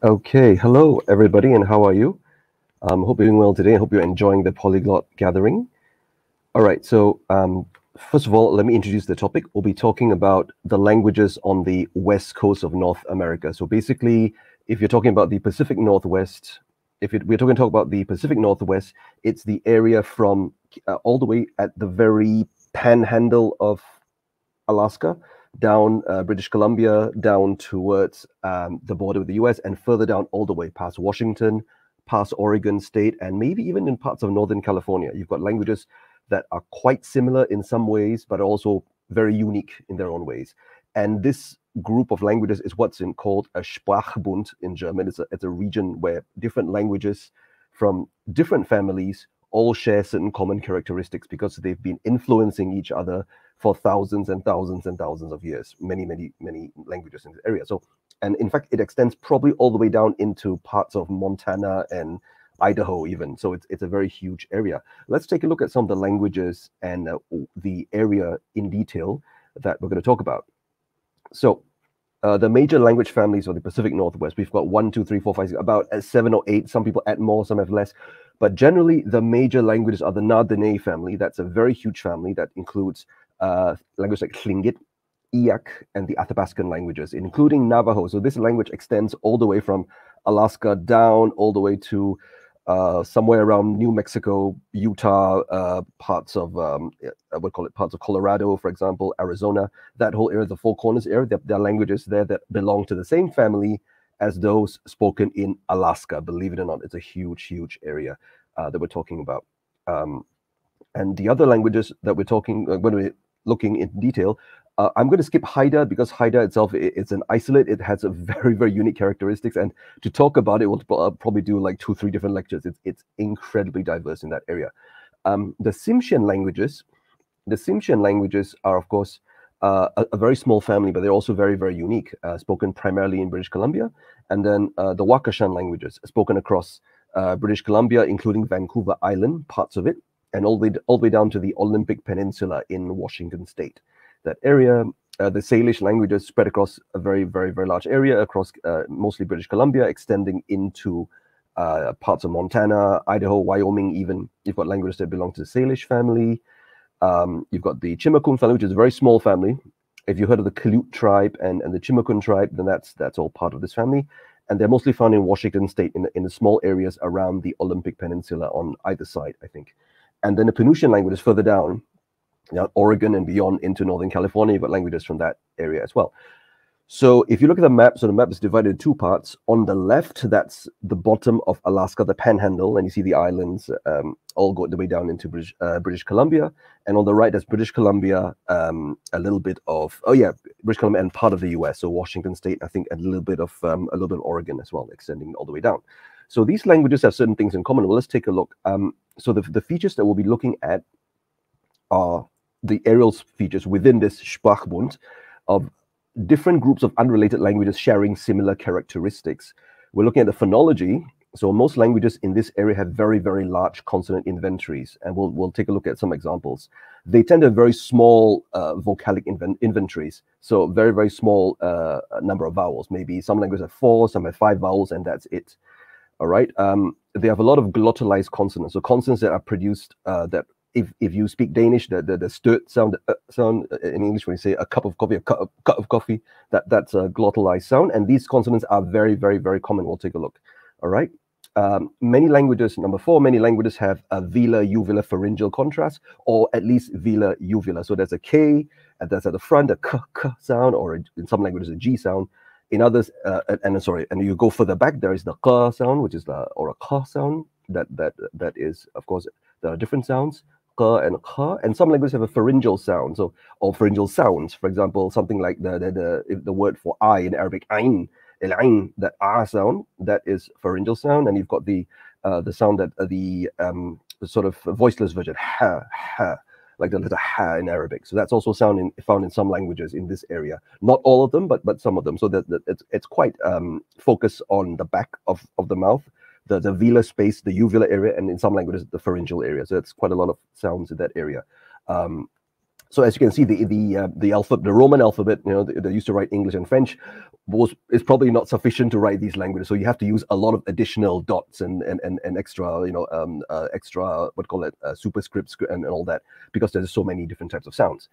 Okay, hello everybody, and how are you? Hope you're doing well today. I hope you're enjoying the Polyglot gathering. All right, so first of all, let me introduce the topic. We'll be talking about the languages on the west coast of North America. So basically, if you're talking about the Pacific Northwest, we're talking about the Pacific Northwest, it's the area from all the way at the very panhandle of Alaska, down British Columbia, down towards the border with the US, and further down all the way past Washington, past Oregon State, and maybe even in parts of Northern California. You've got languages that are quite similar in some ways, but also very unique in their own ways. And this group of languages is what's called a Sprachbund in German. It's a region where different languages from different families all share certain common characteristics because they've been influencing each other for thousands and thousands and thousands of years, many languages in this area. So, and in fact, it extends probably all the way down into parts of Montana and Idaho even. So it's a very huge area. Let's take a look at some of the languages and the area in detail that we're going to talk about. So the major language families of the Pacific Northwest, we've got 1, 2, 3, 4, 5, 6, about 7 or 8. Some people add more, some have less. But generally, the major languages are the Na-Dene family. That's a very huge family that includes languages like Tlingit, ʻact, and the Athabascan languages, including Navajo. So this language extends all the way from Alaska down all the way to somewhere around New Mexico, Utah, parts of parts of Colorado, for example, Arizona. That whole area, the Four Corners area, there are languages there that belong to the same family as those spoken in Alaska. Believe it or not, it's a huge area that we're talking about. And the other languages that we're talking, when we're looking in detail, I'm going to skip Haida because Haida itself it's an isolate. It has a very unique characteristics, and to talk about it, we'll probably do like 2 or 3 different lectures. It's incredibly diverse in that area. The Tsimshian languages are, of course, a very small family, but they're also very unique, spoken primarily in British Columbia. And then the Wakashan languages, spoken across British Columbia, including Vancouver Island, parts of it, and all the way down to the Olympic Peninsula in Washington State. That area, the Salish languages spread across a very large area, across mostly British Columbia, extending into parts of Montana, Idaho, Wyoming even. You've got languages that belong to the Salish family. You've got the Chimakun family, which is a very small family. If you heard of the Aleut tribe and the Chimakun tribe, then that's all part of this family. And they're mostly found in Washington State, in the small areas around the Olympic Peninsula on either side, I think. And then the Penutian languages further down, Oregon and beyond into Northern California, you've got languages from that area as well. So if you look at the map, so the map is divided in 2 parts. On the left, that's the bottom of Alaska, the panhandle, and you see the islands all go the way down into British Columbia. And on the right, that's British Columbia, a little bit of, British Columbia and part of the US, so Washington State, I think a little bit of Oregon as well, extending all the way down. So these languages have certain things in common. Well, let's take a look. So the features that we'll be looking at are the areal features within this Sprachbund of different groups of unrelated languages sharing similar characteristics. We're looking at the phonology. So most languages in this area have very large consonant inventories, and we'll take a look at some examples. They tend to have very small vocalic inventories, so very small number of vowels. Maybe some languages have 4, some have 5 vowels, and that's it. All right. They have a lot of glottalized consonants, so consonants that are produced that if you speak Danish, the sturt sound in English, when you say a cup of coffee, a cup of coffee, that's a glottalized sound, and these consonants are very common. We'll take a look. All right. Many languages, number 4, many languages have a velar-uvular pharyngeal contrast, or at least velar-uvular. So there's a K, and that's at the front, a K sound, or in some languages a G sound. In others, and you go further back, there is the K sound, which is or a K sound. That is, of course, there are different sounds, K and K, and some languages have a pharyngeal sound, or pharyngeal sounds. For example, something like the word for eye in Arabic, ain, el-ain, that ah sound, that is pharyngeal sound, and you've got the sound that the sort of voiceless version, ha, like the letter ha in Arabic. So that's also found in some languages in this area. Not all of them, but some of them. So that it's quite focused on the back of the mouth, the velar space, the uvular area, and in some languages the pharyngeal area. So it's quite a lot of sounds in that area. So as you can see, the alphabet, the Roman alphabet, they used to write English and French, is probably not sufficient to write these languages. So you have to use a lot of additional dots and extra, extra superscripts and all that, because there's so many different types of sounds.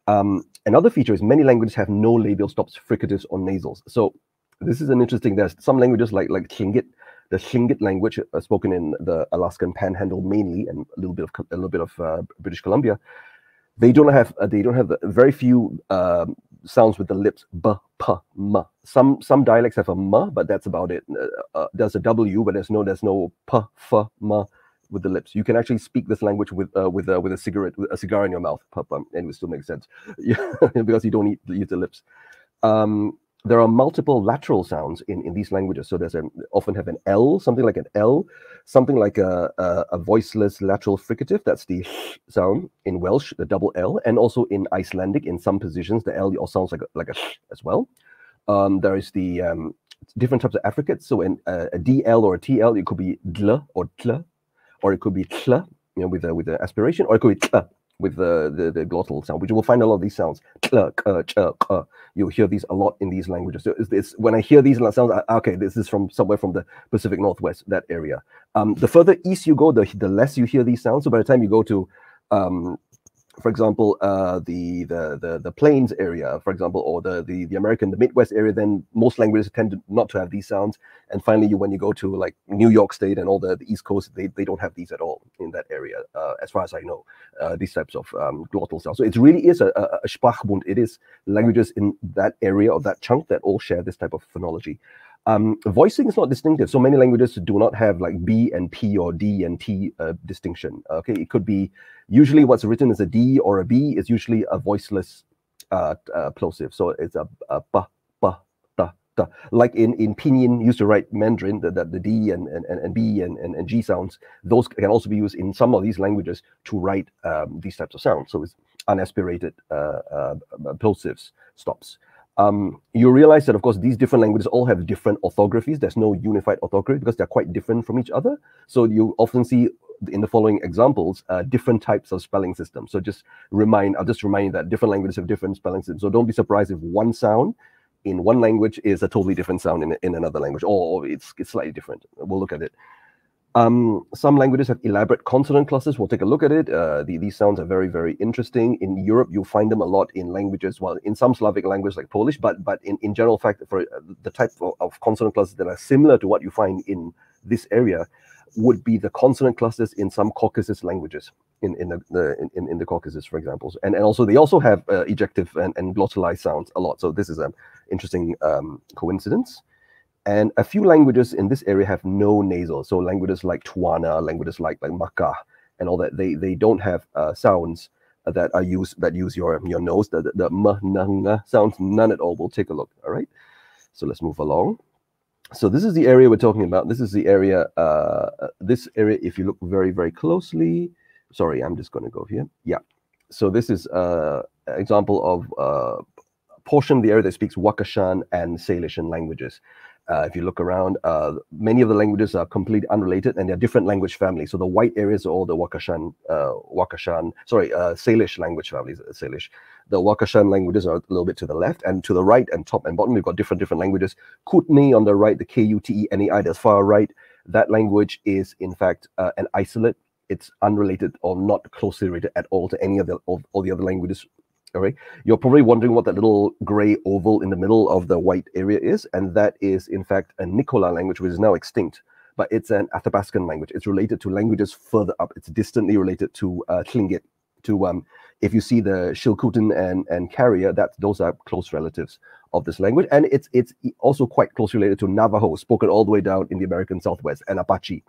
Another feature is many languages have no labial stops, fricatives, or nasals. So this is an interesting. There's some languages like Tlingit. The Tlingit language spoken in the Alaskan Panhandle mainly, and a little bit of British Columbia. They don't have very few sounds with the lips. B, p, m. Some dialects have a m, but that's about it. There's a w, but there's no p, f, m with the lips. You can actually speak this language with a cigar in your mouth, and it still makes sense, because you don't need to use the lips. There are multiple lateral sounds in these languages. So there's often have an L, something like an L, something like a voiceless lateral fricative. That's the sound in Welsh, the double L, and also in Icelandic, in some positions, the L also sounds like a as well. There is the different types of affricates. So in a DL or a TL, it could be dl or tl, or it could be tl, with the aspiration, or it could be tl with the glottal sound, which you will find a lot of these sounds. You'll hear these a lot in these languages. So when I hear these sounds, okay, this is from somewhere from the Pacific Northwest, that area. The further east you go, the less you hear these sounds. So by the time you go to, for example, the plains area, for example, or the Midwest area, then most languages tend not to have these sounds. And finally, when you go to like New York State and all the East Coast, they don't have these at all in that area, as far as I know, these types of glottal sounds. So it really is a Sprachbund. It is languages in that area or that chunk that all share this type of phonology. Voicing is not distinctive. So many languages do not have like B and P or D and T distinction. Okay, it could be usually what's written as a D or a B is usually a voiceless plosive. So it's a b, ta, ta. Like in Pinyin, used to write Mandarin, the D and B and G sounds. Those can also be used in some of these languages to write these types of sounds. So it's unaspirated plosives, stops. You realize that, of course, these different languages all have different orthographies. There's no unified orthography because they're quite different from each other. So you often see in the following examples different types of spelling systems. So I'll just remind you that different languages have different spelling systems. So don't be surprised if one sound in one language is a totally different sound in another language, or it's slightly different. We'll look at it. Some languages have elaborate consonant clusters. We'll take a look at it. These sounds are very, very interesting. In Europe, you'll find them a lot in languages, well, in some Slavic languages like Polish, but in general fact, for the type of consonant clusters that are similar to what you find in this area would be the consonant clusters in some Caucasus languages, in the Caucasus, for example. And also they also have ejective and glottalized sounds a lot. So this is an interesting coincidence. And a few languages in this area have no nasal. So languages like Tuana, languages like Maka, and all that, they don't have sounds that use your nose. The m, n sounds, none at all. We'll take a look. All right. So let's move along. So this is the area we're talking about. This is the area. This area, if you look very, very closely. Sorry, I'm just going to go here. Yeah. So this is an example of portion of the area that speaks Wakashan and Salishan languages. If you look around, many of the languages are completely unrelated, and they're different language families. So the white areas are all the Salish language families. Salish. The Wakashan languages are a little bit to the left, and to the right and top and bottom, we've got different languages. Kootenai on the right, the Kutenai, that's far right. That language is in fact an isolate. It's unrelated or not closely related at all to any of all the other languages. All right, you're probably wondering what that little gray oval in the middle of the white area is, and that is in fact a Nicola language, which is now extinct, but it's an Athabaskan language. It's related to languages further up. It's distantly related to Tlingit. If you see the Chilcotin and Carrier, those are close relatives of this language, and it's also quite closely related to Navajo, spoken all the way down in the American Southwest, and Apache.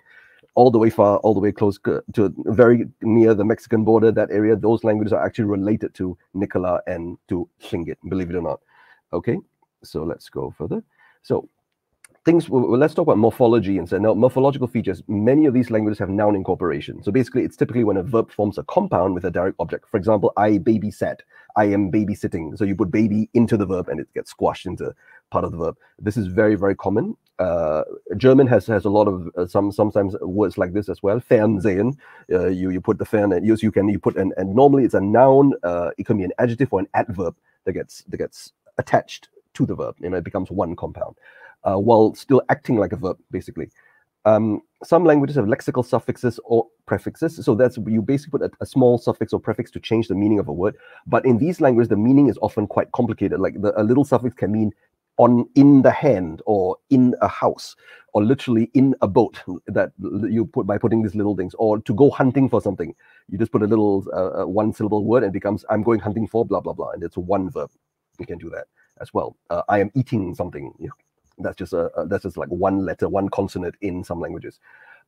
All the way close to very near the Mexican border, that area, those languages are actually related to Nicola and to Tlingit, believe it or not. Okay, so let's go further. So let's talk about morphology and say, now morphological features. Many of these languages have noun incorporation. So basically, it's typically when a verb forms a compound with a direct object. For example, I babysat, I am babysitting. So you put baby into the verb and it gets squashed into part of the verb. This is very, very common. German has a lot of sometimes words like this as well. Fernsehen, you put the fern and you put and normally it's a noun. It can be an adjective or an adverb that gets attached to the verb. It becomes one compound, while still acting like a verb basically. Some languages have lexical suffixes or prefixes, so that's you basically put a small suffix or prefix to change the meaning of a word. But in these languages, the meaning is often quite complicated. Like a little suffix can mean in the hand, or in a house, or literally in a boat that you put by putting these little things, or to go hunting for something. You just put a little one syllable word and it becomes I'm going hunting for blah blah blah, and it's one verb. You can do that as well. I am eating something. That's just like one letter, one consonant in some languages.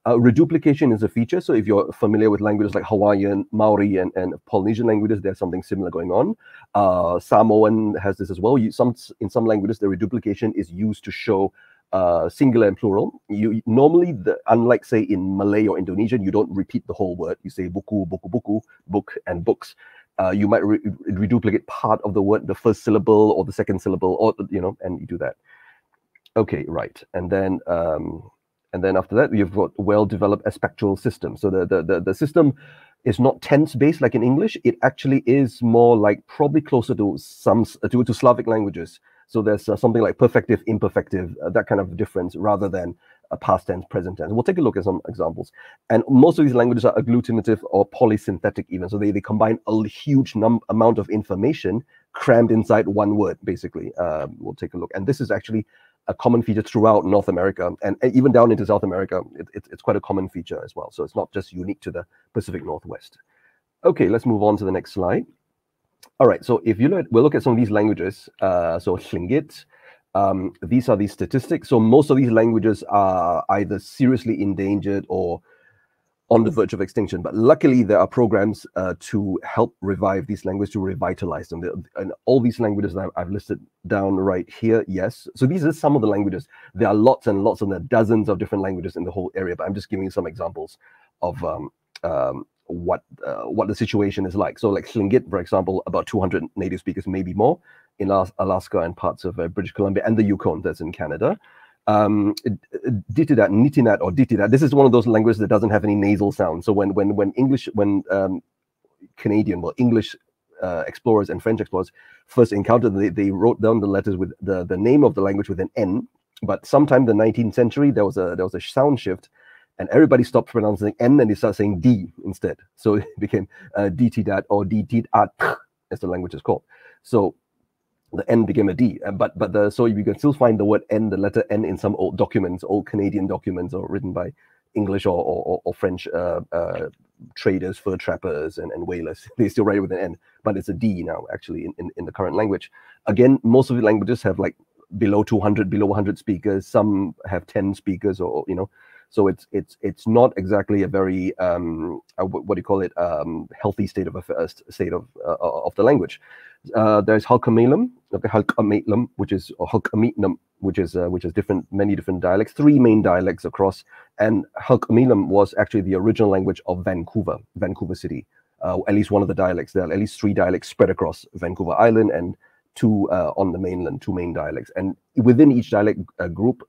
Reduplication is a feature. So if you're familiar with languages like Hawaiian, Maori, and Polynesian languages, there's something similar going on. Samoan has this as well. In some languages, the reduplication is used to show singular and plural. You normally, unlike say in Malay or Indonesian, you don't repeat the whole word. You say buku, buku, buku, book, and books. You might reduplicate part of the word, the first syllable or the second syllable, or and you do that. Okay, right, and then after that, you've got well-developed aspectual system. So the system is not tense-based like in English. It actually is more like probably closer to to Slavic languages. So there's something like perfective, imperfective, that kind of difference, rather than a past tense, present tense. We'll take a look at some examples. And most of these languages are agglutinative or polysynthetic even. So they combine a huge amount of information crammed inside one word, basically. We'll take a look. And this is actually a common feature throughout North America, and even down into South America. It's quite a common feature as well. So it's not just unique to the Pacific Northwest. Okay, let's move on to the next slide. All right, so if we'll look at some of these languages. So Tlingit, these are the statistics. So most of these languages are either seriously endangered or on the verge of extinction. But luckily, there are programs to help revive these languages, to revitalize them. And all these languages that I've listed down right here, yes. So these are some of the languages. There are lots and lots, and there are dozens of different languages in the whole area. But I'm just giving you some examples of what the situation is like. So like Tlingit, for example, about 200 native speakers, maybe more, in Alaska and parts of British Columbia and the Yukon, that's in Canada. Ditidat, Nitinat, or Ditidat. This is one of those languages that doesn't have any nasal sound. So when Canadian, English explorers and French explorers first encountered, they wrote down the letters with the name of the language with an N. But sometime in the 19th century, there was a sound shift, and everybody stopped pronouncing N and they started saying D instead. So it became Ditidat or Ditidat, as the language is called. So the N became a D, so you can still find the word N, the letter N, in some old documents, old Canadian documents, or written by English or French traders, fur trappers, and whalers. They still write it with an N, but it's a D now, actually, in the current language. Again, most of the languages have like below 200, below 100 speakers. Some have 10 speakers, or so it's not exactly a very what do you call it, healthy state of affairs, of the language. There's Halkomelem, Halkomelem, which is, or Halkomelem, which is many different dialects, 3 main dialects across. And Halkomelem was actually the original language of Vancouver City. At least one of the dialects. There are at least 3 dialects spread across Vancouver Island, and 2 on the mainland, 2 main dialects. And within each dialect group,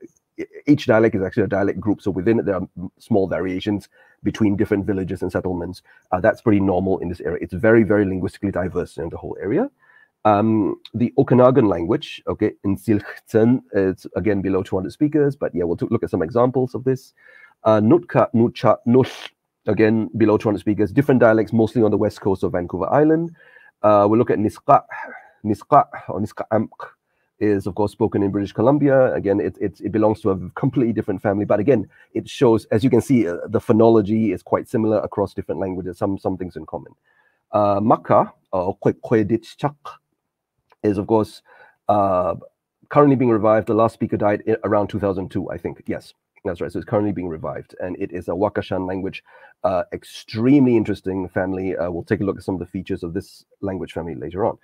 each dialect is actually a dialect group. So within it, there are small variations between different villages and settlements. That's pretty normal in this area. It's very, very linguistically diverse in the whole area. The Okanagan language, okay, in Silchzen, it's again below 200 speakers, but yeah, we'll look at some examples of this. Nootka, Nucha, Nush, again below 200 speakers, different dialects, mostly on the west coast of Vancouver Island. We'll look at Nisga'a, or Nisga'a, is of course spoken in British Columbia. Again, it belongs to a completely different family, but again, it shows, as you can see, the phonology is quite similar across different languages, some things in common. Maka, or ʷact, is of course currently being revived. The last speaker died around 2002, I think. Yes, that's right. So it's currently being revived, and it is a Wakashan language, extremely interesting family. We'll take a look at some of the features of this language family later on.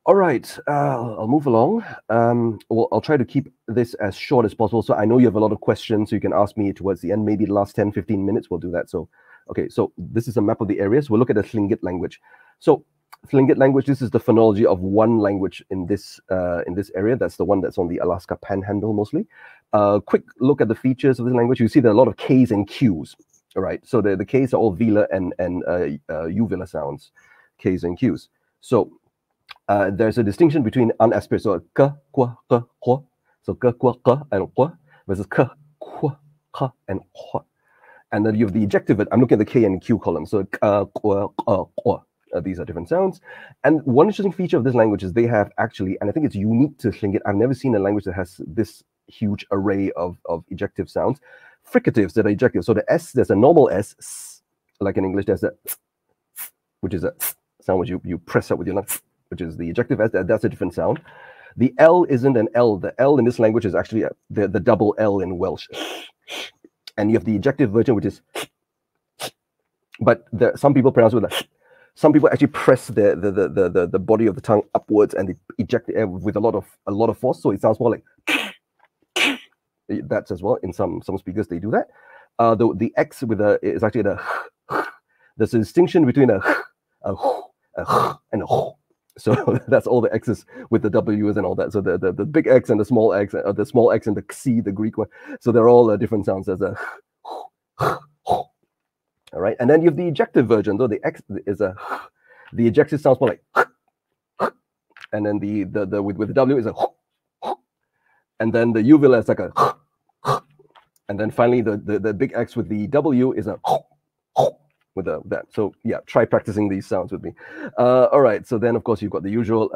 All right, I'll move along. Well, I'll try to keep this as short as possible. So I know you have a lot of questions, so you can ask me towards the end, maybe the last 10-15 minutes, we'll do that. So, okay, so this is a map of the areas. We'll look at the Tlingit language. So Tlingit language. This is the phonology of one language in this area. That's the one that's on the Alaska Panhandle mostly. Quick look at the features of this language. You see there are a lot of K's and Q's. All right, so the K's are all velar and uvular sounds, K's and Q's. So there's a distinction between unaspirated, so k, kwa, k, kwa. So k, kwa, k, and kwa versus k, kwa, k, and kwa. And then you have the ejective. I'm looking at the K and Q column. So kwa, kwa. These are different sounds. And one interesting feature of this language is they have actually, and I think it's unique to Tlingit, I've never seen a language that has this huge array of ejective sounds. Fricatives that are ejective. So the S, there's a normal S, like in English, there's a, which is a sound which you press up with your lips, which is the ejective S. That's a different sound. The L isn't an L. The L in this language is actually the double L in Welsh. And you have the ejective version, which is, but some people pronounce it with a, some people actually press the body of the tongue upwards and they eject the air with a lot of force, so it sounds more like that's as well. In some speakers they do that. The X with a is actually the. There's a distinction between a and a. So that's all the X's with the W's and all that. So the big X and the small X, the small X and the X, the Greek one. So they're all different sounds. There's a. All right, and then you have the ejective version. Though the X is a, the ejective sounds more like, and then the with the W is a, and then the uvula is like a, and then finally the big X with the W is a, with that. So yeah, try practicing these sounds with me. All right, so then of course you've got the usual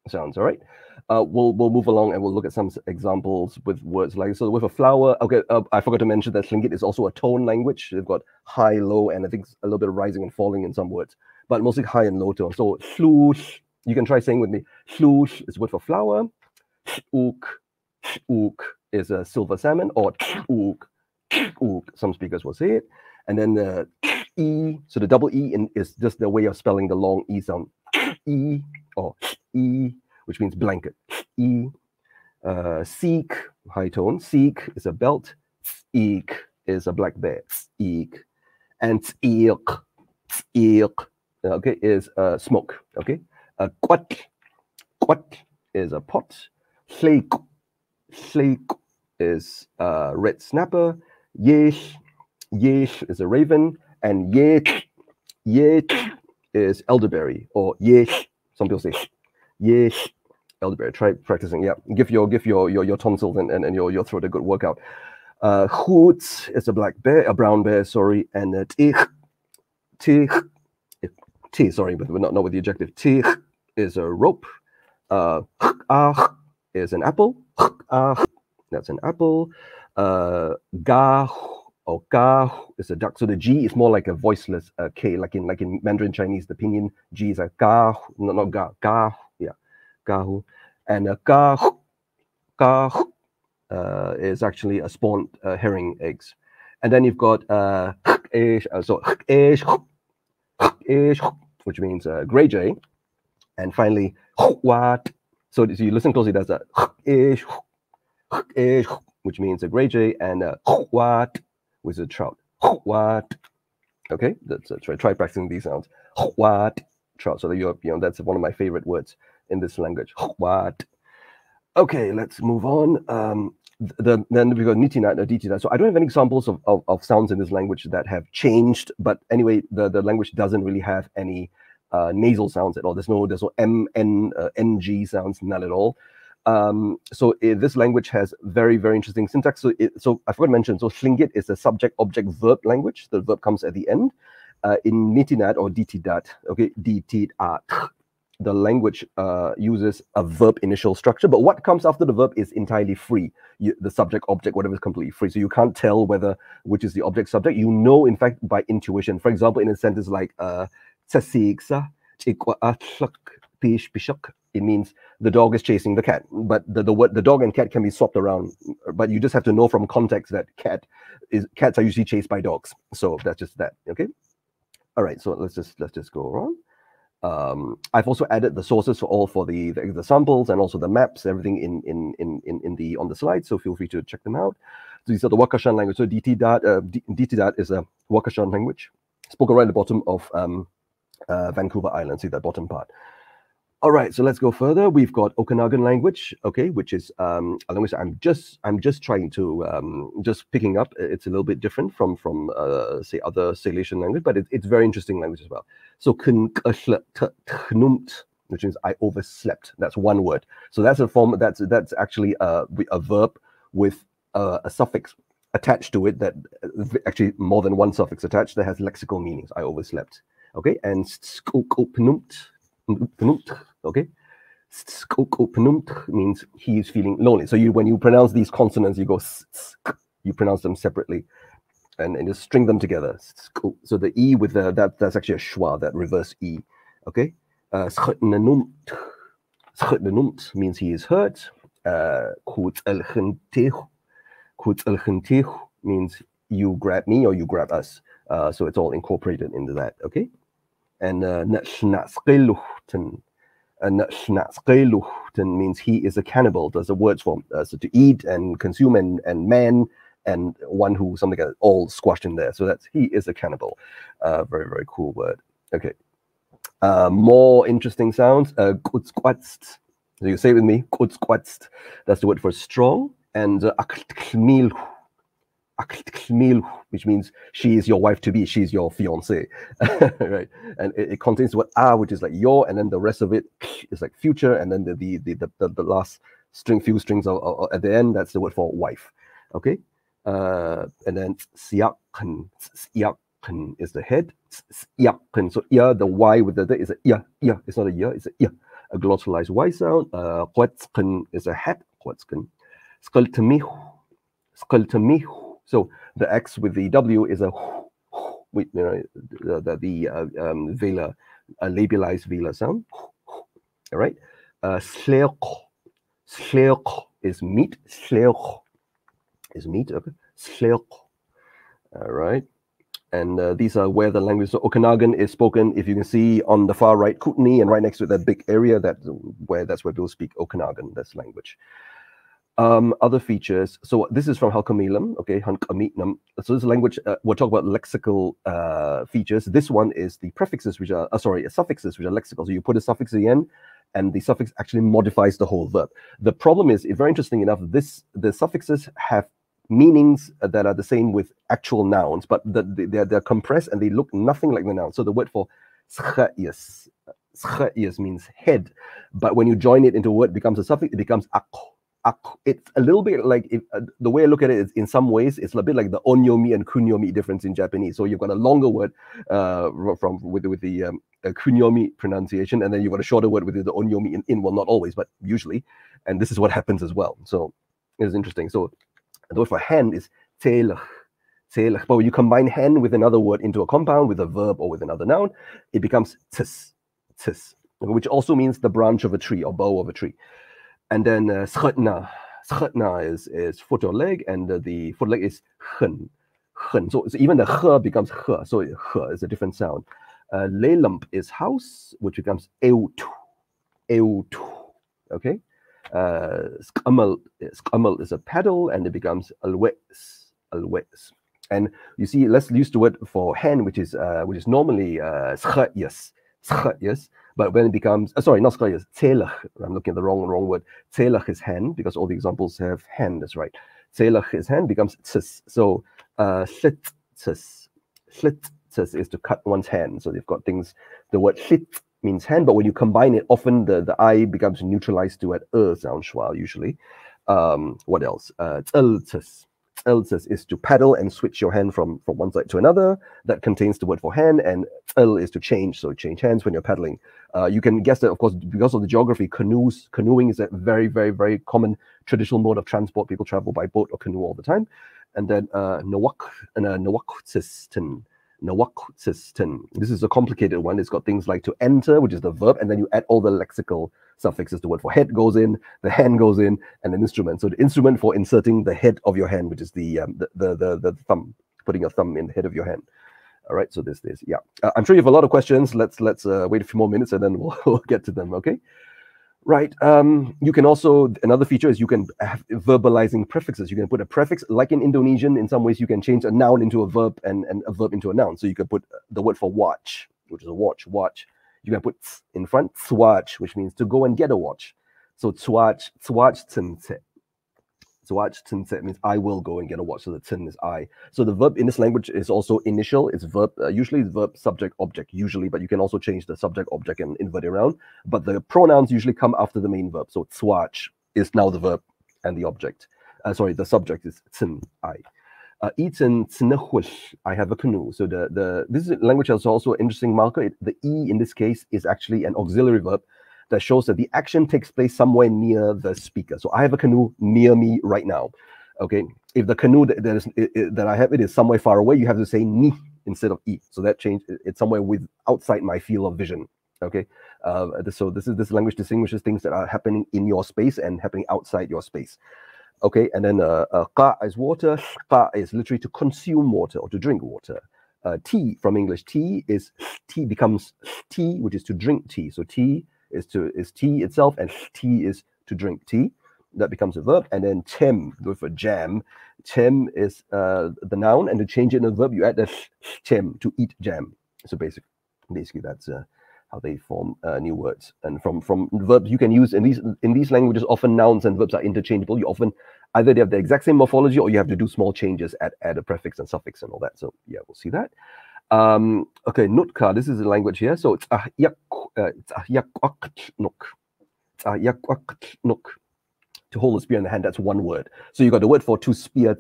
sounds. All right. We'll move along and we'll look at some examples with words like, so with a flower. Okay, I forgot to mention that Tlingit is also a tone language. They've got high, low, and I think a little bit of rising and falling in some words, but mostly high and low tone. So slush, you can try saying with me. Slush is word for flower. Ook is a silver salmon, or ook. Some speakers will say it. And then the E, so the double E is just the way of spelling the long E sound. E or E, which means blanket. E. Seek, high tone. Seek is a belt. Eek is a black bear. Eek. And eek, okay, is smoke. Okay. Quat is a pot. Flake is red snapper. Yesh is a raven. And yet is elderberry, or yesh. Some people say yesh. Elderberry. Try practicing. Yeah, give your tonsils and your throat a good workout. Hoot is a brown bear. Sorry, and tih. Sorry, but not with the adjective. Tih is a rope. Is an apple. That's an apple. Ga or ga is a duck. So the G is more like a voiceless K, like in Mandarin Chinese, the pinyin G is a ga, not ga, ga. Yeah. Gahu, and gahu is actually a spawned herring eggs, and then you've got which means gray jay, and finally ʷact. So you listen closely. That's a which means a gray jay, and ʷact, which is a trout. ʷact. Okay, that's try practicing these sounds. ʷact, trout. So that that's one of my favorite words in this language. ʷact. Okay, let's move on. Then we've got nitinat or ditinat. So I don't have any examples of sounds in this language that have changed, but anyway, the language doesn't really have any nasal sounds at all. There's no M, N, NG sounds, none at all. So this language has very, very interesting syntax. So I forgot to mention, so Tlingit is a subject-object-verb language. The verb comes at the end. In nitinat or ditidat, okay, ditidat, the language uses a verb initial structure, but what comes after the verb is entirely free. The subject, object, whatever is completely free. So you can't tell which is the object subject. You know, in fact, by intuition. For example, in a sentence like it means the dog is chasing the cat. But the dog and cat can be swapped around. But you just have to know from context that cats are usually chased by dogs. So that's just that. Okay. All right. So let's just go on. I've also added the sources for the samples and also the maps, everything on the slide. So feel free to check them out. So these are the Wakashan language. So Ditidat is a Wakashan language, spoken right at the bottom of Vancouver Island. See that bottom part. All right, so let's go further. We've got Okanagan language, okay, which is a language I'm just trying to just picking up. It's a little bit different from say other Silesian language, but it's very interesting language as well. So which means I overslept. That's one word. So that's a form. That's actually a verb with a suffix attached to it, that actually more than one suffix attached that has lexical meanings. I overslept. Okay, and okay, means he is feeling lonely. So when you pronounce these consonants, you go you pronounce them separately, and just string them together. So the e with that's actually a schwa, that reverse e. Okay, means he is hurt. Means you grab me or you grab us. So it's all incorporated into that. Okay. And means he is a cannibal. There's a word form. So to eat and consume and man and one who something like that, all squashed in there. So that's he is a cannibal. Very, very cool word. Okay. More interesting sounds. So you say it with me. That's the word for strong. And akڵtkЛmilxŭ, which means she is your wife to be, she's your fiancée, right? And it contains the word which is like your, and then the rest of it is like future, and then the last few strings are at the end. That's the word for wife. Okay, and then siakn is the head. Siakn, so the y with the is a it's not a it's a glottalized y sound. ʷact is a head. ʷact. Skълtămilxŭ. So the X with the W is a the velar, a labialized velar sound. All right. Slēq is meat. Slēq is meat. Okay. Slēq. All right. And these are where the language. So Okanagan is spoken. If you can see on the far right, Kootenay, and right next to that big area, that's where people speak Okanagan. That's language. Other features. So this is from Halkomelem, okay, Halkomelem. So this language, we'll talk about lexical features. This one is the prefixes, which are, suffixes, which are lexical. So you put a suffix at the end, and the suffix actually modifies the whole verb. The problem is, very interesting enough, the suffixes have meanings that are the same with actual nouns, but they're compressed and they look nothing like the noun. So the word for scha'ius means head, but when you join it into a word, it becomes a suffix, it becomes akko. It's a little bit like, the way I look at it is, in some ways, it's a bit like the onyomi and kunyomi difference in Japanese. So you've got a longer word with the kunyomi pronunciation, and then you've got a shorter word with the onyomi in. Well, not always, but usually. And this is what happens as well. So it's interesting. So the word for hen is telech. But when you combine hen with another word into a compound, with a verb or with another noun, it becomes tis, which also means the branch of a tree or bough of a tree. And then schutna is foot or leg, and the foot leg is hun. So even the h becomes h. So h is a different sound. Lelump is house, which becomes eut. Okay. Skamal is a paddle, and it becomes alwes. And you see, let's use the word for hen, which is normally scha'ius. But when it becomes, sorry, not scha'ius, telech. I'm looking at the wrong word. Telech is hen, because all the examples have hen. That's right. Telech is hen, becomes tis. So tlittis is to cut one's hand. So they've got things. The word hlit means hand, but when you combine it, often the I becomes neutralized to an sound schwa usually. What else? Tltis is to paddle and switch your hand from one side to another. That contains the word for hand, and tl is to change, so change hands when you're paddling. You can guess that, of course, because of the geography, canoeing is a very, very, very common traditional mode of transport. People travel by boat or canoe all the time. And then nawaktsisten. This is a complicated one. It's got things like to enter, which is the verb, and then you add all the lexical suffixes. The word for head goes in, the hand goes in, and an instrument. So the instrument for inserting the head of your hand, which is the thumb, putting your thumb in the head of your hand. All right, so this, yeah. I'm sure you have a lot of questions. Let's wait a few more minutes and then we'll get to them, okay? Right, you can also, another feature is you can have verbalizing prefixes. You can put a prefix, like in Indonesian, in some ways you can change a noun into a verb and a verb into a noun. So you can put the word for watch, which is a watch. You can put in front, ʷact, which means to go and get a watch. So ʷact tsinse. ʷact tsinse means I will go and get a watch. So the tsin is I. So the verb in this language is also initial. It's verb, usually it's verb, subject, object, usually, but you can also change the subject, object, and invert it around. But the pronouns usually come after the main verb. So ʷact is now the verb and the object. The subject is tsin, I. I have a canoe. So this language has also an interesting marker. The E in this case is actually an auxiliary verb that shows that the action takes place somewhere near the speaker. So I have a canoe near me right now. Okay, if the canoe that I have it is somewhere far away, you have to say ni instead of e. So that change, it's somewhere outside my field of vision. Okay, so this language distinguishes things that are happening in your space and happening outside your space. Okay, and then qa is water. Qa is literally to consume water or to drink water. Tea from English, tea becomes tea, which is to drink tea. So tea is tea itself, and tea is to drink tea. That becomes a verb. And then tem, go for jam. Tem is the noun, and to change it in a verb, you add the tem, to eat jam. So basically that's how they form new words. And from verbs you can use in these languages, often nouns and verbs are interchangeable. You often either they have the exact same morphology, or you have to do small changes, add a prefix and suffix and all that. So yeah, we'll see that. Okay, Nootka, this is the language here. So it's ʷact. To hold a spear in the hand, that's one word. So you got the word for to spear,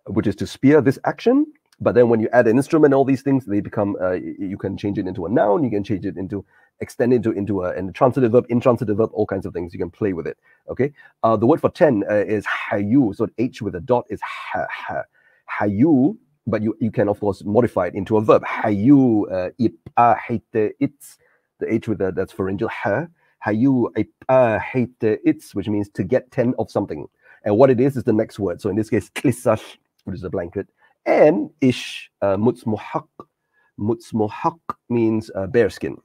which is to spear, this action. But then when you add an instrument, all these things, they become, you can change it into a noun, you can change it into, extend it into a transitive verb, intransitive verb, all kinds of things. You can play with it, okay? The word for 10 is hayu. So H with a dot is hayu, but you can, of course, modify it into a verb. Hayu, ipa, hate, it's. The H with that's pharyngeal, ha. Hayu, ipa, hate, it's, which means to get 10 of something. And what it is the next word. So in this case, tlisash, which is a blanket. And ish, mutsmuhaq. Mutsmuhaq means bearskin.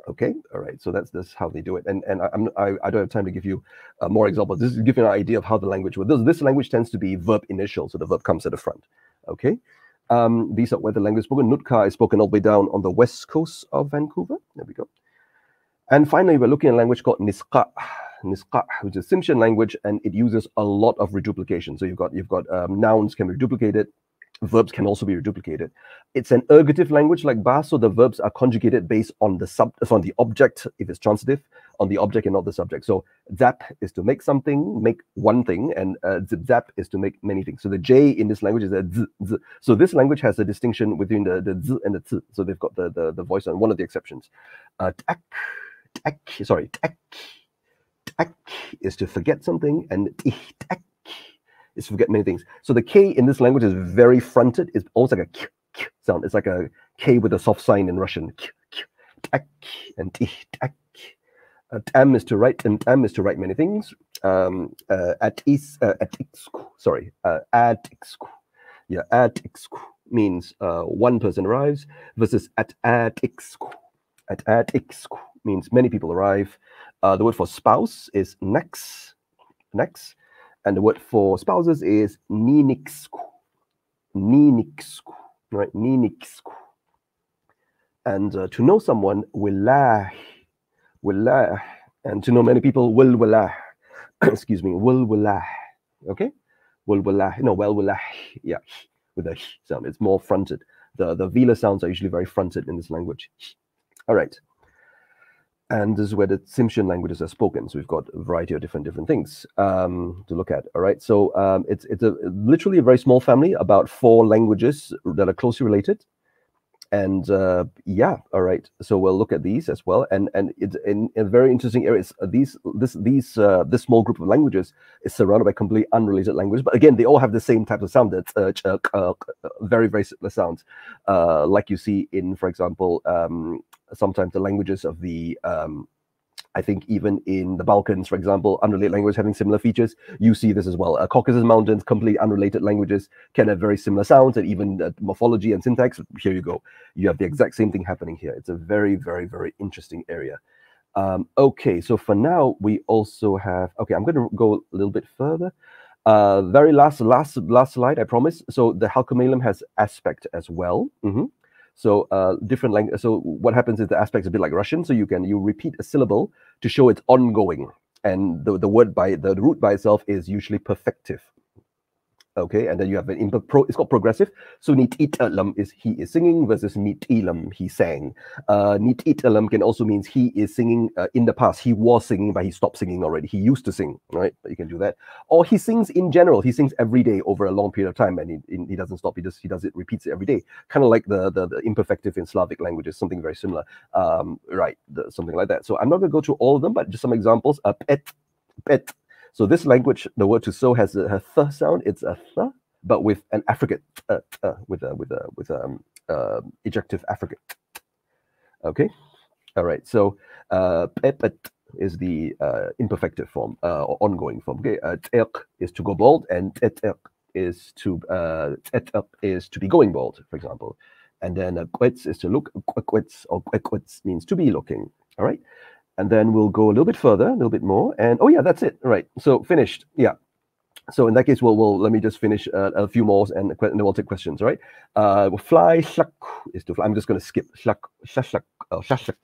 Okay, all right. So that's how they do it. And I don't have time to give you more examples. This is giving you an idea of how the language works. This language tends to be verb initial, so the verb comes at the front. Okay, these are where the language is spoken. Nootka is spoken all the way down on the west coast of Vancouver. There we go. And finally, we're looking at a language called Nisga'a. Nisga'a, which is a Tsimshian language, and it uses a lot of reduplication. So you've got nouns can be reduplicated. Verbs can also be reduplicated. It's an ergative language like Ba, so the verbs are conjugated based on the object, if it's transitive, on the object and not the subject. So zap is to make something, make one thing, and zip zap is to make many things. So the J in this language is a z, z. So this language has a distinction between the z and the t. So they've got the voice on one of the exceptions. Tak is to forget something, and tak is to forget many things. So the K in this language is very fronted. It's almost like a k, k sound. It's like a K with a soft sign in Russian. K, k, tak, and tak. Tam is to write, and tam is to write many things. Sorry, yeah, atixku means one person arrives, versus atixku. Atixku means many people arrive. The word for spouse is nex. And the word for spouses is ninixku. Ninixku, right? Ninixku. And to know someone, willah. Willah. And to know many people, willah. Excuse me, willah. Okay? Willah. No, willah. Yeah, with a sound. It's more fronted. The velar sounds are usually very fronted in this language. All right. And this is where the Tsimshian languages are spoken. So we've got a variety of different things to look at. All right. So it's literally a very small family, about 4 languages that are closely related. And yeah, all right. So we'll look at these as well. And it's in a very interesting areas. This small group of languages is surrounded by completely unrelated languages. But again, they all have the same type of sound. That's very, very similar sounds. Like you see in, for example, sometimes the languages of the I think even in the Balkans, for example, unrelated languages having similar features, you see this as well. Caucasus Mountains, completely unrelated languages can have very similar sounds, and even morphology and syntax. Here you go. You have the exact same thing happening here. It's a very, very, very interesting area. Okay, so for now, we also have, okay, I'm going to go a little bit further. Very last slide, I promise. So the Halkomelem has aspect as well. So different language. So what happens is the aspect is a bit like Russian. So you repeat a syllable to show it's ongoing, and the word by the root by itself is usually perfective. Okay, and then you have an it's called progressive. So nit-it-alam is he is singing versus nit-ilam, he sang. Nit-it-alam can also means he is singing in the past. He was singing, but he stopped singing already. He used to sing, right? You can do that. Or he sings in general. He sings every day over a long period of time, and he doesn't stop. He does it, repeats it every day. Kind of like the imperfective in Slavic languages, something very similar, right? Something like that. So I'm not going to go through all of them, but just some examples. Pet. So this language, the word to sow has a th sound. It's a th, but with an affricate, with ejective affricate. Okay, all right. So pet is the imperfective form or ongoing form. Okay, is to go bald, and is to be going bald, for example. And then quets is to look. Quets or quets means to be looking. All right. And then we'll go a little bit further, a little bit more. And oh yeah, that's it. Right. So finished. Yeah. So in that case, we'll let me just finish a few more, and then we'll take questions. Right. Fly, shlak is to fly. I'm just going to skip shlak, shashlak, shashlak.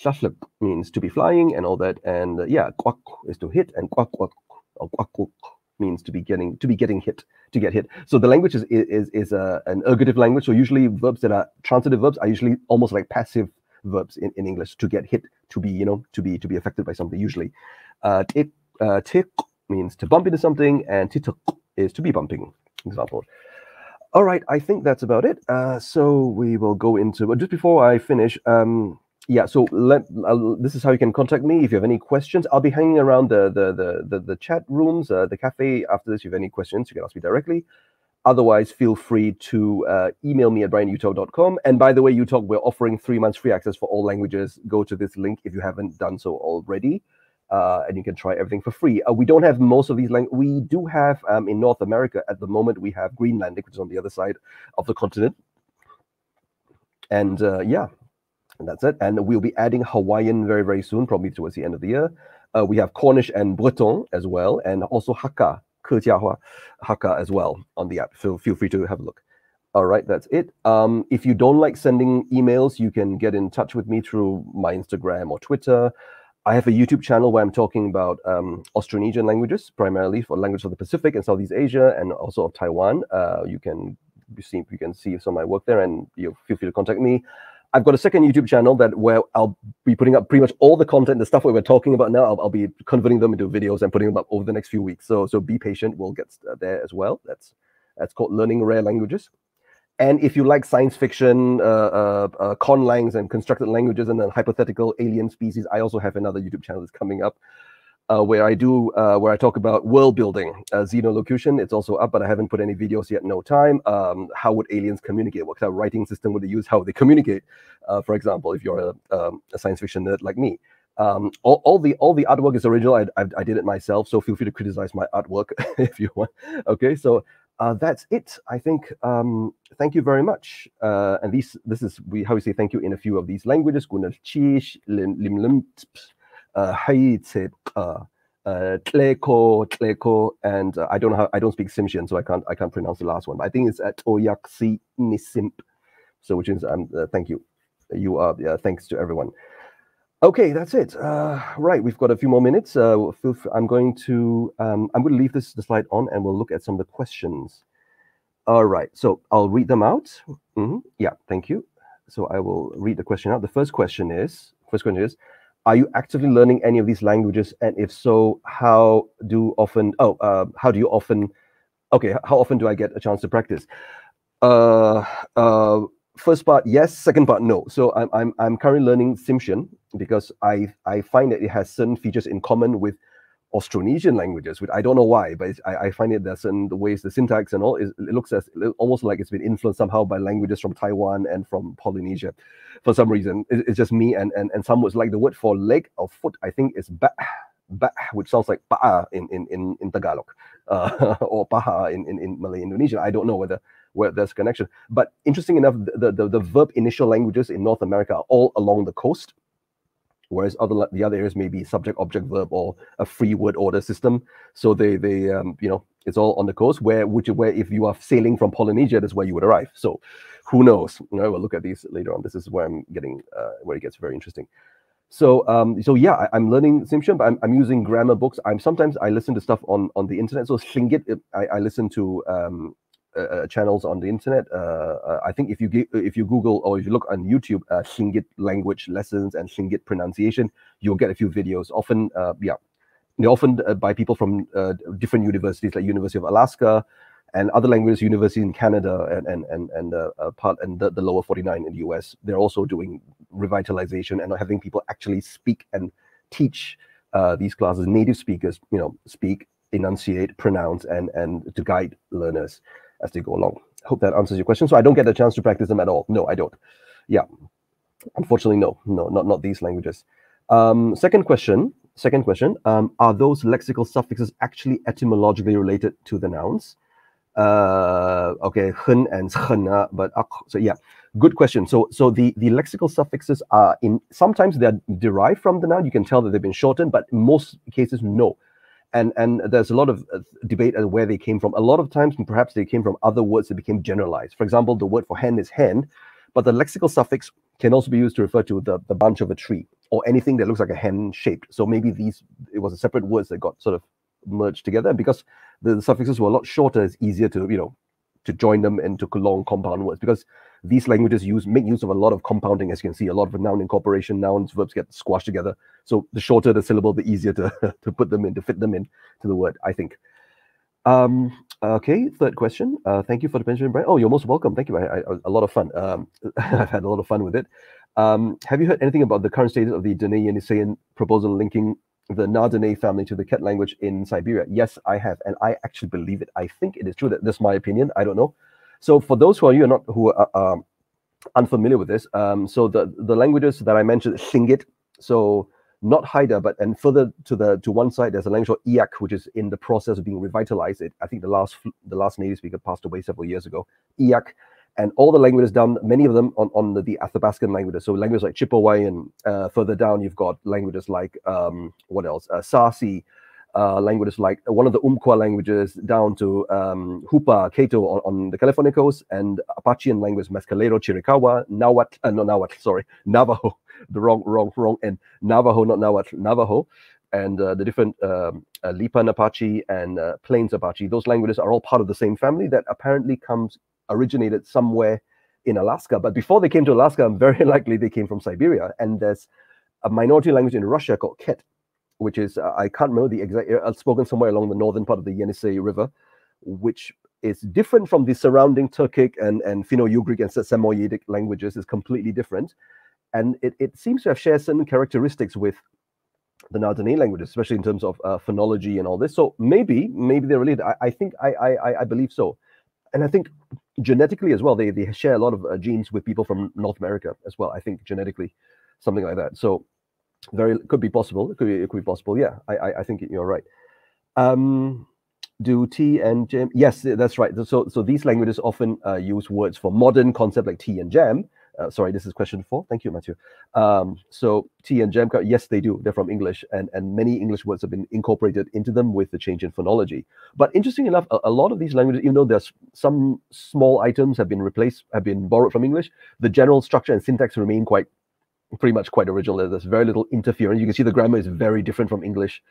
Shashlak means to be flying and all that. And yeah, quack is to hit, and quack quack or quack means to be getting hit, to get hit. So the language is an ergative language. So usually verbs that are transitive verbs are usually almost like passive verbs in English. To get hit, to be to be affected by something. Usually, tik means to bump into something, and tituk is to be bumping. Example. All right, I think that's about it. So we will go into, but just before I finish, yeah. So this is how you can contact me if you have any questions. I'll be hanging around the chat rooms, the cafe after this. If you have any questions, you can ask me directly. Otherwise, feel free to email me at brian@utalk.com. And by the way, uTalk, we're offering 3 months free access for all languages. Go to this link if you haven't done so already, and you can try everything for free. We don't have most of these languages. We do have, in North America, at the moment, we have Greenlandic, which is on the other side of the continent. And yeah, and that's it. And we'll be adding Hawaiian very, very soon, probably towards the end of the year. We have Cornish and Breton as well, and also Hakka. Hakka as well on the app. So feel free to have a look. All right, that's it. If you don't like sending emails, you can get in touch with me through my Instagram or Twitter. I have a YouTube channel where I'm talking about Austronesian languages, primarily for languages of the Pacific and Southeast Asia, and also of Taiwan. You can see some of my work there, and you feel free to contact me. I've got a second YouTube channel where I'll be putting up pretty much all the content, the stuff that we're talking about now. I'll be converting them into videos and putting them up over the next few weeks. So be patient. We'll get there as well. That's called Learning Rare Languages. And if you like science fiction, conlangs and constructed languages, and then hypothetical alien species, I also have another YouTube channel that's coming up where I talk about world building, xenolocution. It's also up, but I haven't put any videos yet. No time. How would aliens communicate? What kind of writing system would they use? How would they communicate? For example, if you're a science fiction nerd like me. All the artwork is original. I did it myself, so feel free to criticize my artwork if you want. Okay, so that's it. I think. Thank you very much. And this is how we say thank you in a few of these languages. Tleko, and I don't speak Tsimshian, so I can't pronounce the last one. But I think it's Toyaksi Nisimp. So which is thank you. You are thanks to everyone. Okay, that's it. Right, we've got a few more minutes. I'm going to leave the slide on, and we'll look at some of the questions. All right, so I'll read them out. Yeah, thank you. So I will read the question out. The first question is, are you actively learning any of these languages? And if so, how often do I get a chance to practice? First part, yes. Second part, no. So I'm currently learning Tsimshian because I find that it has certain features in common with Austronesian languages, which I don't know why, but I find it there's certain the ways the syntax and all it looks almost like it's been influenced somehow by languages from Taiwan and from Polynesia. For some reason, it's just me and some words like the word for leg or foot. I think is ba, which sounds like pa'a in Tagalog, or paha in Malay Indonesia. I don't know where there's a connection. But interesting enough, the verb initial languages in North America are all along the coast, whereas the other areas may be subject, object, verb, or a free word order system. So they it's all on the coast, where if you are sailing from Polynesia, that's where you would arrive. So who knows? We'll look at these later on. This is where I'm getting where it gets very interesting. So yeah, I'm learning Tsimshian, but I'm using grammar books. Sometimes I listen to stuff on the internet. So Tlingit, I listen to channels on the internet. I think if you Google or if you look on YouTube, Tlingit language lessons and Tlingit pronunciation, you'll get a few videos. Often, they're often by people from different universities, like University of Alaska and other languages universities in Canada and the lower 49 in the US. They're also doing revitalization and having people actually speak and teach these classes. Native speakers, speak, enunciate, pronounce, and to guide learners as they go along. I hope that answers your question. So I don't get the chance to practice them at all. No, I don't. Yeah, unfortunately, no, not these languages. Second question. Are those lexical suffixes actually etymologically related to the nouns? Okay, hun and chena, but so yeah, good question. So the lexical suffixes are sometimes they're derived from the noun. You can tell that they've been shortened, but in most cases, no. And there's a lot of debate as where they came from. A lot of times, perhaps they came from other words that became generalized. For example, the word for hen is hen, but the lexical suffix can also be used to refer to the branch of a tree or anything that looks like a hen shaped. So maybe it was a separate words that got sort of merged together. And because the suffixes were a lot shorter, it's easier to join them into long compound words, because these languages make use of a lot of compounding, as you can see, a lot of noun incorporation, nouns, verbs get squashed together. So the shorter the syllable, the easier to put them in, to fit them in to the word, I think. Okay, third question. Thank you for the pension, Brian. Oh, you're most welcome. Thank you. A lot of fun. I've had a lot of fun with it. Have you heard anything about the current status of the Dene-Yeniseian proposal linking the Na-Dene family to the Ket language in Siberia? Yes, I have, and I actually believe it. I think it is true. That's my opinion. I don't know. So for those who are unfamiliar with this, so the languages that I mentioned, Tlingit, so not Haida, but and further to one side, there's a language called ʻact, which is in the process of being revitalized. I think the last native speaker passed away several years ago. ʻact, and all the languages down, many of them on the Athabascan languages. So languages like Chippewa, and further down you've got languages like what else? Sarsi, languages like one of the Umpqua languages down to Hupa, Cato on the California coast, and Apachean language, Mescalero, Chiricahua, Navajo, the wrong, and Navajo, not Nahuatl, Navajo, and the different Lipan Apache and Plains Apache. Those languages are all part of the same family that apparently originated somewhere in Alaska. But before they came to Alaska, very likely they came from Siberia. And there's a minority language in Russia called Ket, which is, I can't remember the exact, spoken somewhere along the northern part of the Yenisei River, which is different from the surrounding Turkic and Finno-Ugric and Samoyedic languages. Is completely different. And it seems to have shared certain characteristics with the Na-Dene languages, especially in terms of phonology and all this. So maybe they're related. I believe so. And I think genetically as well, they share a lot of genes with people from North America as well. I think genetically, something like that. So could be possible. It could be possible. Yeah, I think you're right. Do tea and jam? Yes, that's right. So these languages often use words for modern concepts like tea and jam. Sorry, this is question 4. Thank you, Matthew. So tea and jam, yes, they do. They're from English, and many English words have been incorporated into them with the change in phonology. But interesting enough, a lot of these languages, even though there's some small items have been borrowed from English, the general structure and syntax remain pretty much quite original. There's very little interference. You can see the grammar is very different from English.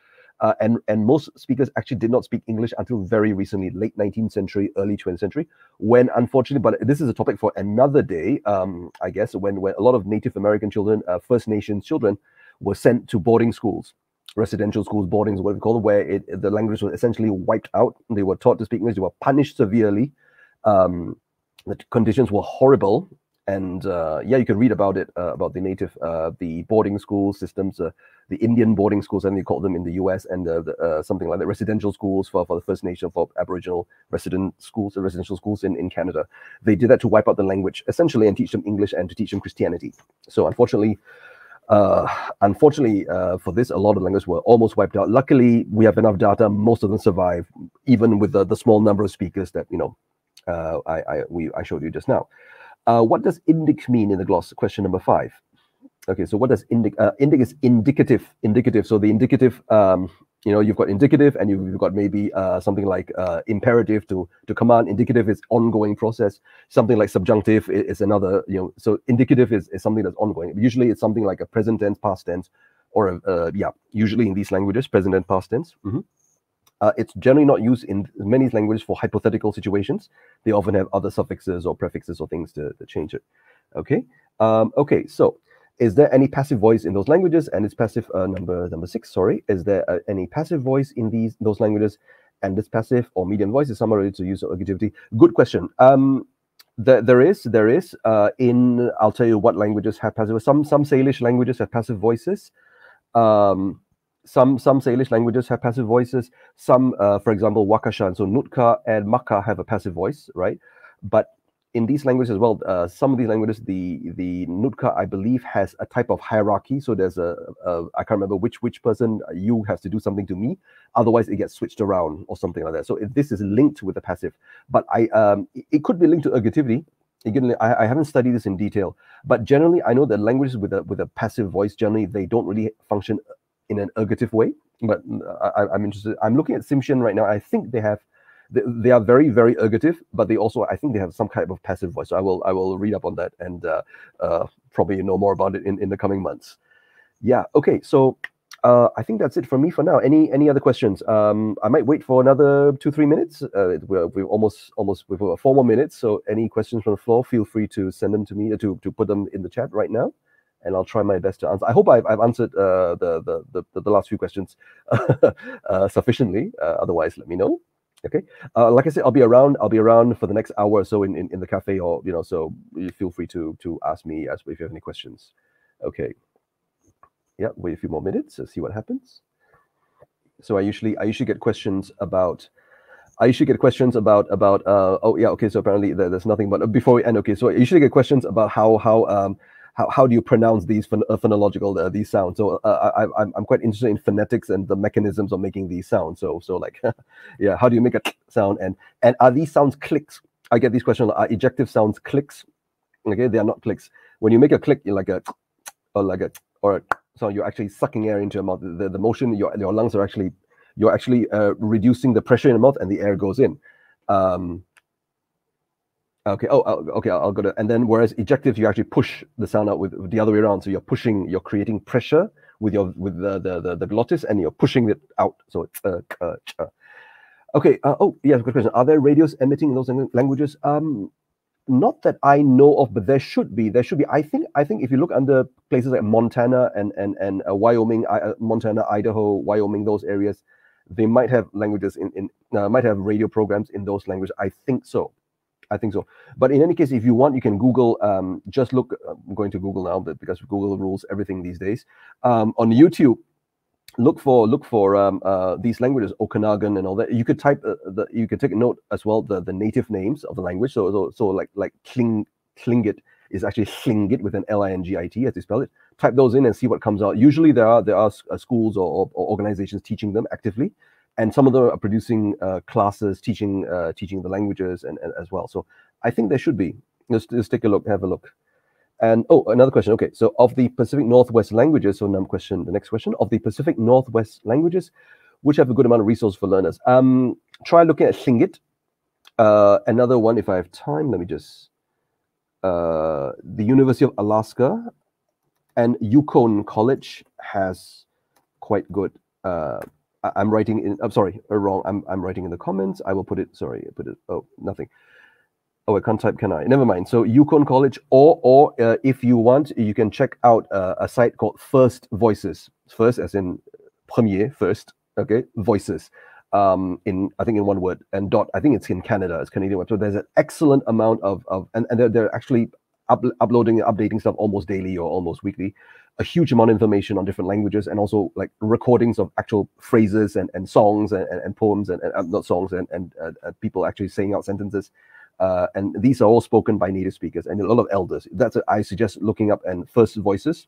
And most speakers actually did not speak English until very recently, late 19th century, early 20th century, when unfortunately, but this is a topic for another day, I guess, when a lot of Native American children, First Nations children, were sent to boarding schools, residential schools, boardings, what we call them, where the language was essentially wiped out. They were taught to speak English. They were punished severely. The conditions were horrible. And yeah, you can read about it, about the native, the boarding school systems, the Indian boarding schools, and they call them in the US, and something like the residential schools for the First Nation, for Aboriginal residential schools in Canada. They did that to wipe out the language, essentially, and teach them English and to teach them Christianity. So unfortunately, for this, a lot of languages were almost wiped out. Luckily, we have enough data; most of them survive, even with the small number of speakers that I showed you just now. What does indic mean in the gloss? Question number 5. Okay, so what does indic? Indic is indicative. Indicative. So the indicative, you've got indicative, and you've got maybe something like imperative to command. Indicative is ongoing process. Something like subjunctive is another. So indicative is something that's ongoing. Usually, it's something like a present tense, past tense, or usually in these languages, present and past tense. It's generally not used in many languages for hypothetical situations. They often have other suffixes or prefixes or things to change it. Okay. Okay. So, is there any passive voice in those languages? And it's passive. Number 6. Sorry. Is there any passive voice in those languages? And this passive or medium voice is somewhere to use ergativity. Good question. There is. I'll tell you what languages have passive voice. Some Salish languages have passive voices. Some Salish languages have passive voices. Some, for example, Wakashan, so Nootka and Maka have a passive voice, right? But in these languages as well, some of these languages, the Nootka, I believe, has a type of hierarchy. So there's I can't remember which person, you have to do something to me, otherwise it gets switched around or something like that. So this is linked with the passive, but it could be linked to ergativity. Again, I haven't studied this in detail, but generally I know that languages with a passive voice, generally they don't really function in an ergative way. But I'm interested. I'm looking at Tsimshian right now. I think they are very, very ergative, but they also, I think they have some kind of passive voice. So I will read up on that and probably know more about it in the coming months. Yeah. Okay. So I think that's it for me for now. Any other questions? I might wait for another 2-3 minutes. We've almost we've got 4 more minutes. So any questions from the floor, feel free to send them to me, to put them in the chat right now, and I'll try my best to answer. I hope I've answered the last few questions sufficiently. Otherwise, let me know. Okay. Like I said, I'll be around for the next hour or so in the cafe, or so you feel free to ask me if you have any questions. Okay. Yeah, wait a few more minutes to see what happens. So I usually get questions about oh yeah, okay, so apparently there's nothing, but before we end, okay, so I usually get questions about how do you pronounce these phonological these sounds. So I'm quite interested in phonetics and the mechanisms of making these sounds. So like yeah, how do you make a sound, and are these sounds clicks? I get these questions. Are ejective sounds clicks? Okay, they are not clicks. When you make a click, you're like a so you're actually sucking air into your mouth. The motion, your lungs are actually, you're actually reducing the pressure in the mouth, and the air goes in. Okay. Okay. I'll go to, and then whereas ejective, you actually push the sound out with the other way around. So you're creating pressure with the glottis, and you're pushing it out. So it's okay. Oh yes, good question. Are there radios emitting in those languages? Not that I know of, but there should be. I think if you look under places like Montana and Wyoming, Montana, Idaho, Wyoming, those areas, they might have languages might have radio programs in those languages. I think so. But in any case, if you want, you can Google. Just look. I'm going to Google now, but because Google rules everything these days. On YouTube, look for these languages, Okanagan and all that. You could type you could take a note as well, the native names of the language. So like Tlingit is actually Tlingit with an Lingit as they spell it. Type those in and see what comes out. Usually there are schools or organizations teaching them actively, and some of them are producing classes teaching the languages and as well. So I think there should be. Just take a look, have a look. And another question. Okay, so of the Pacific Northwest languages, the next question, of the Pacific Northwest languages, which have a good amount of resource for learners, try looking at Tlingit. Another one, if I have time, let me just, the University of Alaska and Yukon College has quite good, I'm writing in, I'm sorry, wrong, I'm writing in the comments, I will put it, sorry, nothing. Oh, I can't type, can I? Never mind. So Yukon College, or if you want, you can check out a site called First Voices. First, as in premier, first. Okay, Voices. I think in one word, and dot. I think it's in Canada. It's Canadian web. So there's an excellent amount of and they're actually uploading and updating stuff almost daily or almost weekly. A huge amount of information on different languages, and also like recordings of actual phrases and songs and poems and not songs and people actually saying out sentences. And these are all spoken by native speakers and a lot of elders. I suggest looking up and first voices,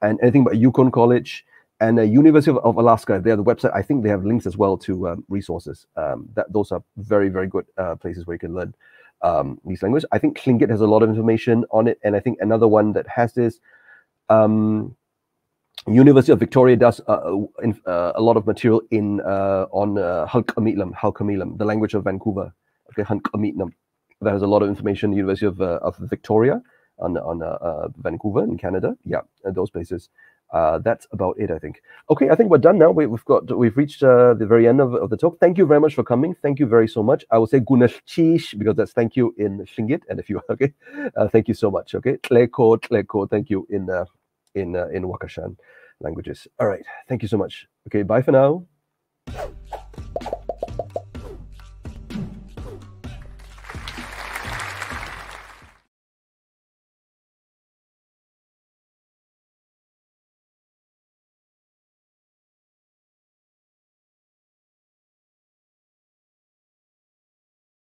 and anything about Yukon College and University of Alaska. They have the website. I think they have links as well to resources. Those are very, very good places where you can learn these languages. I think Tlingit has a lot of information on it, and I think another one that has this, University of Victoria does a lot of material on Halkomelem, the language of Vancouver. Okay, Halkomelem. That has a lot of information. University of Victoria on Vancouver in Canada. Yeah, and those places. That's about it, I think. Okay, I think we're done now. We've reached the very end of the talk. Thank you very much for coming. Thank you very so much. I will say gunashchish because that's thank you in Tlingit, and if you okay, thank you so much. Okay, tleko, thank you in Wakashan languages. All right, thank you so much. Okay, bye for now.